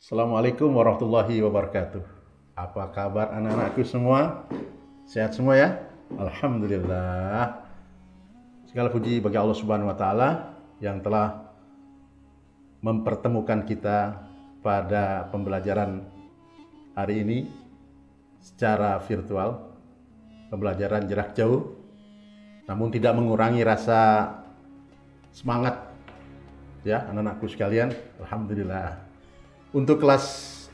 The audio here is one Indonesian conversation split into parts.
Assalamualaikum warahmatullahi wabarakatuh. Apa kabar anak-anakku semua? Sehat semua ya? Alhamdulillah. Segala puji bagi Allah Subhanahu wa taala yang telah mempertemukan kita pada pembelajaran hari ini secara virtual. Pembelajaran jarak jauh namun tidak mengurangi rasa semangat ya anak-anakku sekalian. Alhamdulillah. Untuk kelas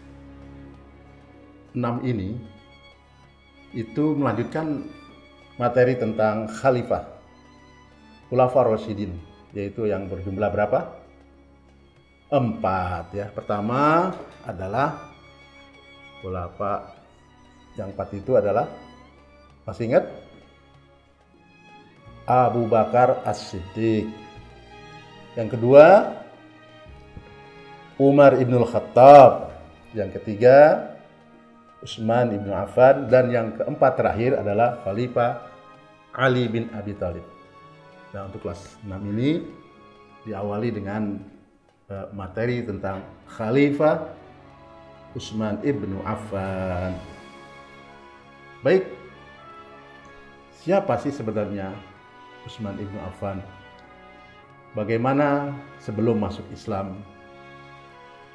6 ini itu melanjutkan materi tentang khalifah Khulafaur Rasyidin, yaitu yang berjumlah berapa? 4 ya. Pertama adalah khulafa yang 4 itu adalah, masih ingat? Abu Bakar As-Siddiq. Yang kedua Umar ibnul Khattab, yang ketiga Utsman ibnu Affan, dan yang keempat terakhir adalah Khalifah Ali bin Abi Thalib. Nah, untuk kelas 6 ini diawali dengan materi tentang Khalifah Utsman ibnu Affan. Baik, siapa sih sebenarnya Utsman ibnu Affan? Bagaimana sebelum masuk Islam?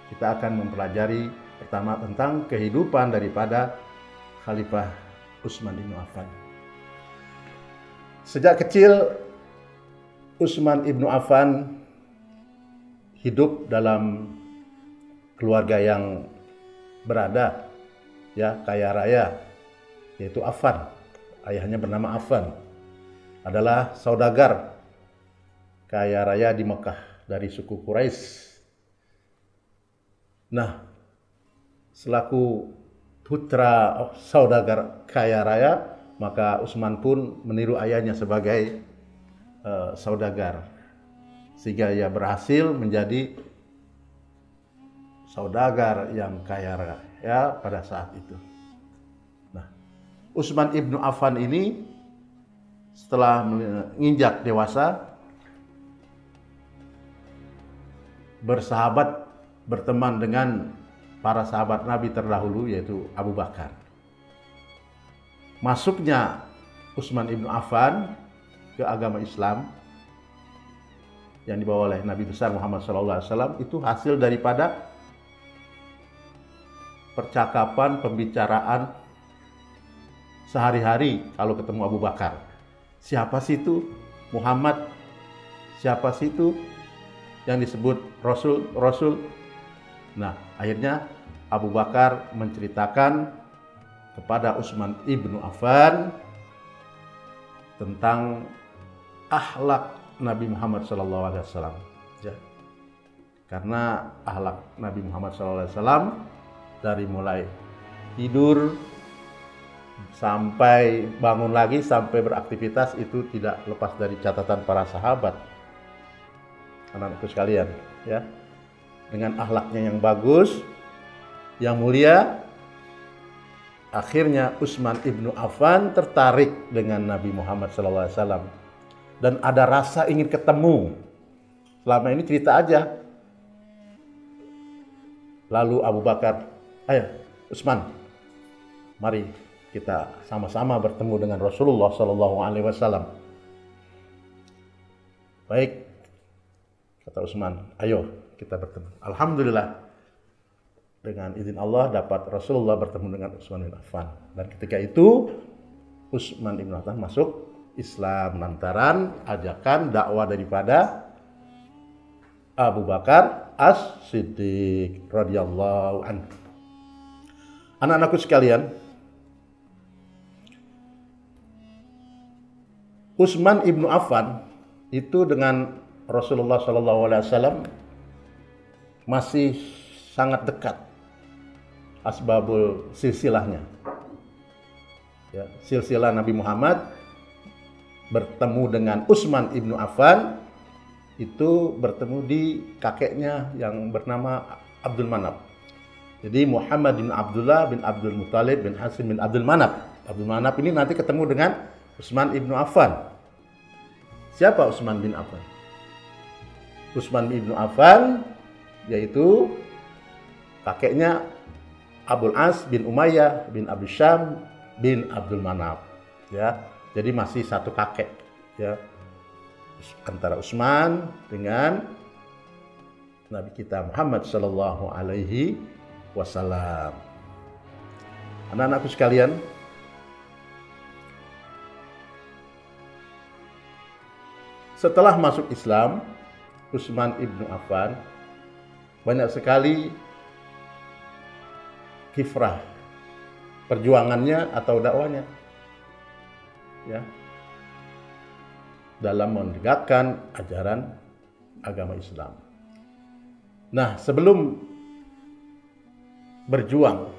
Kita akan mempelajari pertama tentang kehidupan daripada Khalifah Utsman ibnu Affan. Sejak kecil Utsman ibnu Affan hidup dalam keluarga yang berada ya, kaya raya, yaitu Affan. Ayahnya bernama Affan, adalah saudagar kaya raya di Mekah dari suku Quraisy. Nah, selaku putra saudagar kaya raya, maka Utsman pun meniru ayahnya sebagai saudagar, sehingga ia berhasil menjadi saudagar yang kaya raya pada saat itu. Nah, Utsman ibnu Affan ini setelah menginjak dewasa, bersahabat, berteman dengan para sahabat Nabi terdahulu, yaitu Abu Bakar. Masuknya Utsman ibnu Affan ke agama Islam yang dibawa oleh Nabi besar Muhammad SAW itu hasil daripada percakapan, pembicaraan sehari-hari kalau ketemu Abu Bakar. Siapa sih itu Muhammad? Siapa sih itu yang disebut Rasul? Nah, akhirnya Abu Bakar menceritakan kepada Utsman ibnu Affan tentang akhlak Nabi Muhammad SAW. Ya. Karena akhlak Nabi Muhammad SAW dari mulai tidur sampai bangun lagi, sampai beraktivitas, itu tidak lepas dari catatan para sahabat. Anak-anakku sekalian, ya. Dengan akhlaknya yang bagus, yang mulia, akhirnya Utsman ibnu Affan tertarik dengan Nabi Muhammad SAW dan ada rasa ingin ketemu. Selama ini cerita aja. Lalu Abu Bakar, ayo Utsman, mari kita sama-sama bertemu dengan Rasulullah SAW. Baik, kata Utsman, ayo kita bertemu. Alhamdulillah, dengan izin Allah dapat Rasulullah bertemu dengan Utsman bin Affan. Dan ketika itu Utsman bin Affan masuk Islam lantaran ajakan dakwah daripada Abu Bakar As-Siddiq radhiyallahu anhu. Anak-anakku sekalian, Utsman ibnu Affan itu dengan Rasulullah SAW masih sangat dekat asbabul silsilahnya. Ya, silsilah Nabi Muhammad bertemu dengan Utsman ibnu Affan itu bertemu di kakeknya yang bernama Abdul Manaf. Jadi Muhammad bin Abdullah bin Abdul Muthalib bin Hashim bin Abdul Manaf. Abdul Manaf ini nanti ketemu dengan Utsman ibnu Affan. Siapa Utsman bin Affan? Utsman ibnu Affan yaitu kakeknya Abul As bin Umayyah bin Abi Syam bin Abdul Manaf, ya. Jadi masih satu kakek, ya, antara Utsman dengan Nabi kita Muhammad Shallallahu Alaihi Wasallam. Anak-anakku sekalian, setelah masuk Islam, Utsman ibnu Affan banyak sekali kiprah perjuangannya atau dakwanya, ya, dalam menegakkan ajaran agama Islam. Nah, sebelum berjuang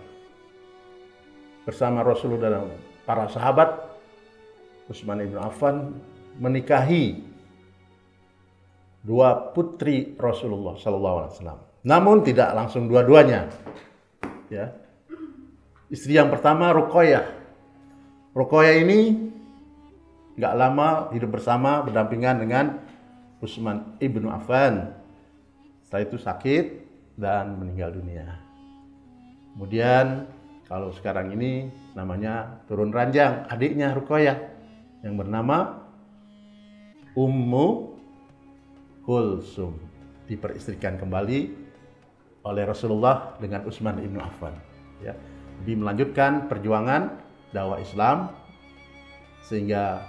bersama Rasulullah dan para sahabat, Utsman ibnu Affan menikahi dua putri Rasulullah SAW. Namun tidak langsung dua-duanya, ya. Istri yang pertama Ruqayyah. Ruqayyah ini nggak lama hidup bersama berdampingan dengan Utsman ibnu Affan. Setelah itu sakit dan meninggal dunia. Kemudian kalau sekarang ini namanya turun ranjang adiknya Ruqayyah yang bernama Ummu Kulsum, diperistrikan kembali oleh Rasulullah dengan Utsman ibnu Affan, ya. Lebih melanjutkan perjuangan dakwah Islam sehingga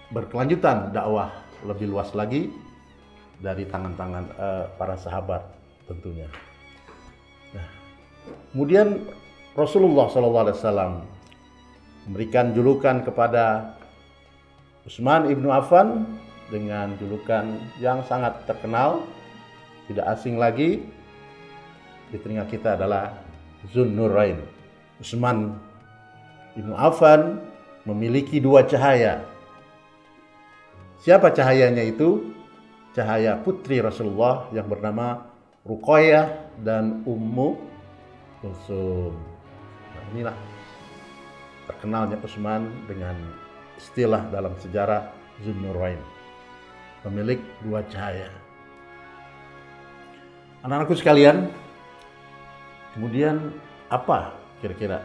berkelanjutan dakwah lebih luas lagi dari tangan-tangan para sahabat tentunya. Nah, kemudian Rasulullah SAW memberikan julukan kepada Utsman ibnu Affan dengan julukan yang sangat terkenal, tidak asing lagi di telinga kita adalah Zunnurain. Utsman ibnu Affan memiliki dua cahaya. Siapa cahayanya itu? Cahaya putri Rasulullah yang bernama Ruqayyah dan Ummu Kulsum. Nah, inilah terkenalnya Utsman dengan istilah dalam sejarah Zunnurain, pemilik dua cahaya. Anak-anakku sekalian, kemudian apa kira-kira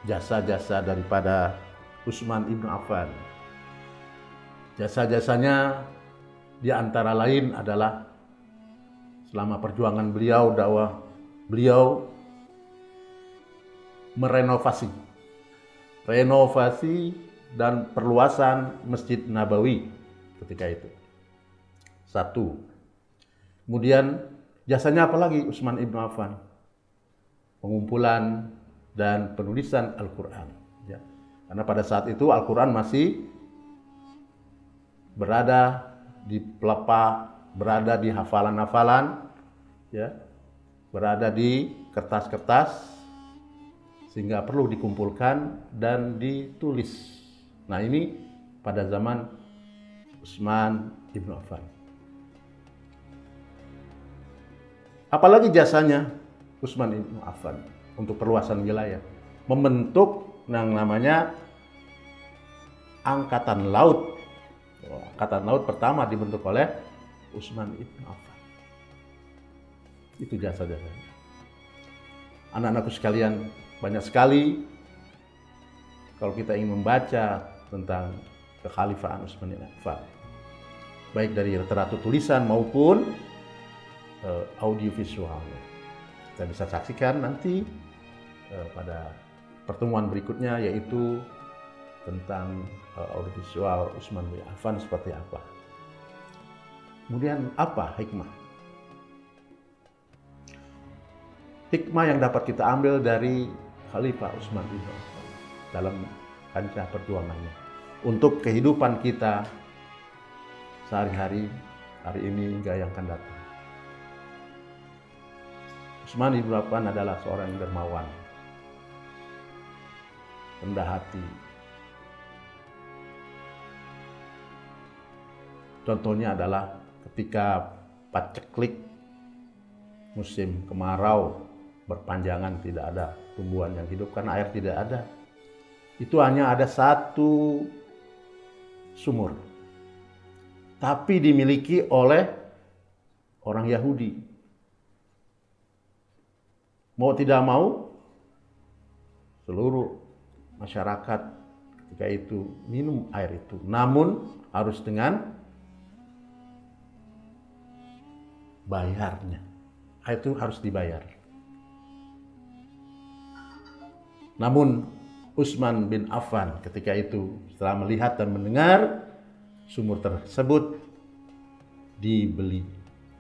jasa-jasa daripada Utsman ibnu Affan? Jasa-jasanya di antara lain adalah selama perjuangan beliau, dakwah beliau, merenovasi dan perluasan Masjid Nabawi ketika itu. Satu. Kemudian jasanya apa lagi Utsman ibnu Affan? Pengumpulan dan penulisan Al-Quran, ya. Karena pada saat itu Al-Quran masih berada di pelepah, berada di hafalan-hafalan, ya, berada di kertas-kertas, sehingga perlu dikumpulkan dan ditulis. Nah, ini pada zaman Utsman ibnu Affan. Apalagi jasanya Utsman ibnu Affan untuk perluasan wilayah, membentuk yang namanya Angkatan Laut. Angkatan Laut pertama dibentuk oleh Utsman ibnu Affan. Itu jasa-jasanya. Anak-anakku sekalian, banyak sekali kalau kita ingin membaca tentang kekhalifahan Utsman ibnu Affan, baik dari literatur tulisan maupun audiovisualnya. Kita bisa saksikan nanti pada pertemuan berikutnya, yaitu tentang audiovisual Utsman bin Affan seperti apa. Kemudian apa hikmah? Hikmah yang dapat kita ambil dari Khalifah Utsman bin Affan dalam kancah perjuangannya untuk kehidupan kita sehari-hari, hari ini hingga yang akan datang. Utsman bin Affan adalah seorang yang dermawan, rendah hati. Contohnya adalah ketika paceklik musim kemarau berpanjangan, tidak ada tumbuhan yang hidup karena air tidak ada. Itu hanya ada satu sumur, tapi dimiliki oleh orang Yahudi. Mau tidak mau, seluruh masyarakat ketika itu minum air itu. Namun harus dengan bayarnya. Air itu harus dibayar. Namun Utsman bin Affan ketika itu setelah melihat dan mendengar sumur tersebut dibeli,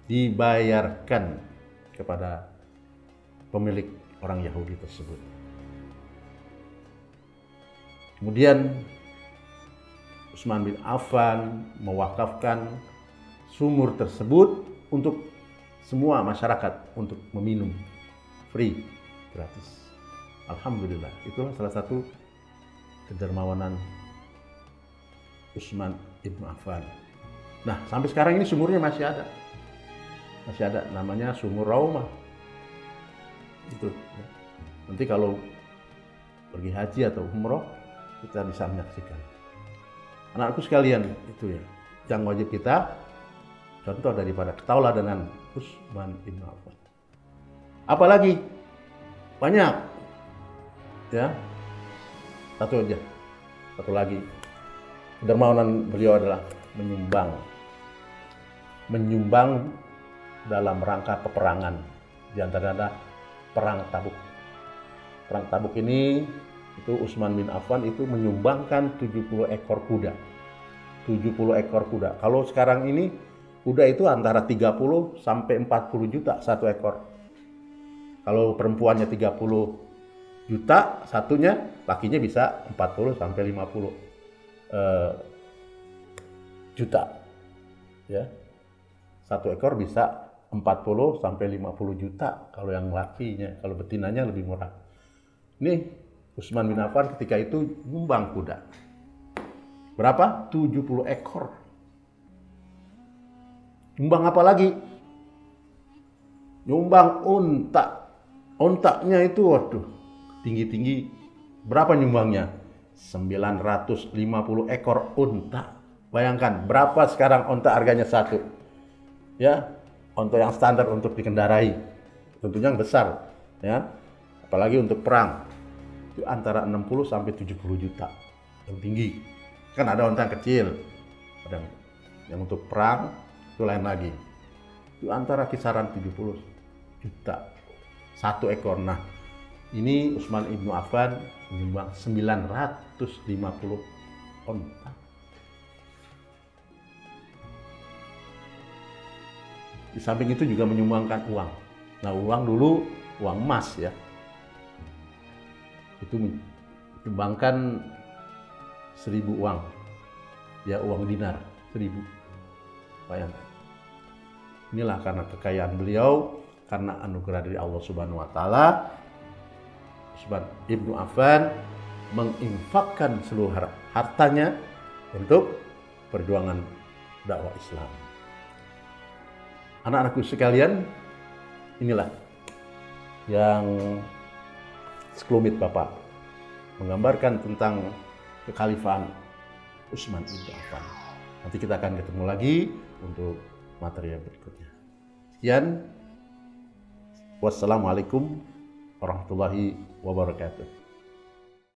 dibayarkan kepada pemilik orang Yahudi tersebut. Kemudian Utsman bin Affan mewakafkan sumur tersebut untuk semua masyarakat untuk meminum free, gratis. Alhamdulillah, itulah salah satu kedermawanan Utsman bin Affan. Nah, sampai sekarang ini sumurnya masih ada. Masih ada, namanya Sumur Raumah. Itu. Nanti kalau pergi haji atau umroh, kita bisa menyaksikan. Anak-anakku sekalian, itu ya, yang wajib kita contoh daripada ketauladanan Utsman bin Affan. Apalagi banyak, ya. Satu aja, satu lagi. Kedermawanan beliau adalah menyumbang dalam rangka peperangan, di antaranya perang Tabuk. Perang Tabuk ini itu Utsman bin Affan itu menyumbangkan 70 ekor kuda. 70 ekor kuda. Kalau sekarang ini kuda itu antara 30 sampai 40 juta satu ekor. Kalau perempuannya 30 juta satunya, lakinya bisa 40 sampai 50 juta. Ya. Satu ekor bisa 40 sampai 50 juta kalau yang lakinya, kalau betinanya lebih murah. Ini Utsman bin Affan ketika itu nyumbang kuda. Berapa? 70 ekor. Nyumbang apa lagi? Nyumbang unta. Untanya itu waduh, tinggi-tinggi. Berapa nyumbangnya? 950 ekor unta. Bayangkan berapa sekarang unta harganya satu. Ya, unta yang standar untuk dikendarai, tentunya yang besar, ya. Apalagi untuk perang, itu antara 60 sampai 70 juta, yang tinggi. Kan ada unta yang kecil, ada yang untuk perang, itu lain lagi. Itu antara kisaran 70 juta, satu ekor. Nah, ini Utsman bin Affan menyumbang 950 unta. Di samping itu juga menyumbangkan uang. Nah, uang dulu uang emas ya. Itu menyumbangkan 1000 uang. Ya, uang dinar 1000. Bayangkan. Inilah karena kekayaan beliau, karena anugerah dari Allah Subhanahu wa taala. Utsman bin Affan menginfakkan seluruh hartanya untuk perjuangan dakwah Islam. Anak-anakku sekalian, inilah yang sekelumit Bapak menggambarkan tentang kekhalifahan Utsman bin Affan. Nanti kita akan ketemu lagi untuk materi yang berikutnya. Sekian. Wassalamualaikum warahmatullahi wabarakatuh.